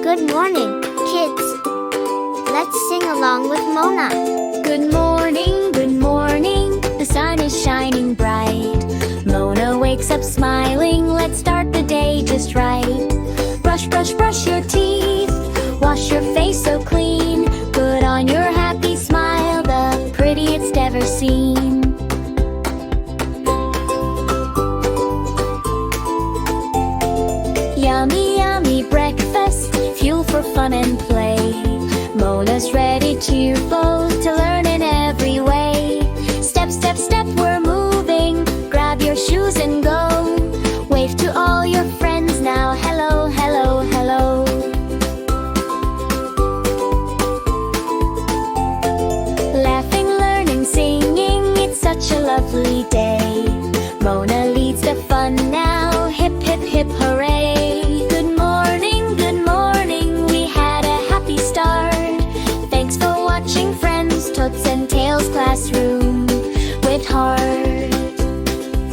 Good morning, kids. Let's sing along with Mona. Good morning, the sun is shining bright. Mona wakes up smiling, let's start the day just right. Brush, brush, brush your teeth, wash your face so clean. Put on your happy smile, the prettiest ever seen. Yummy, yummy breakfast, fuel for fun and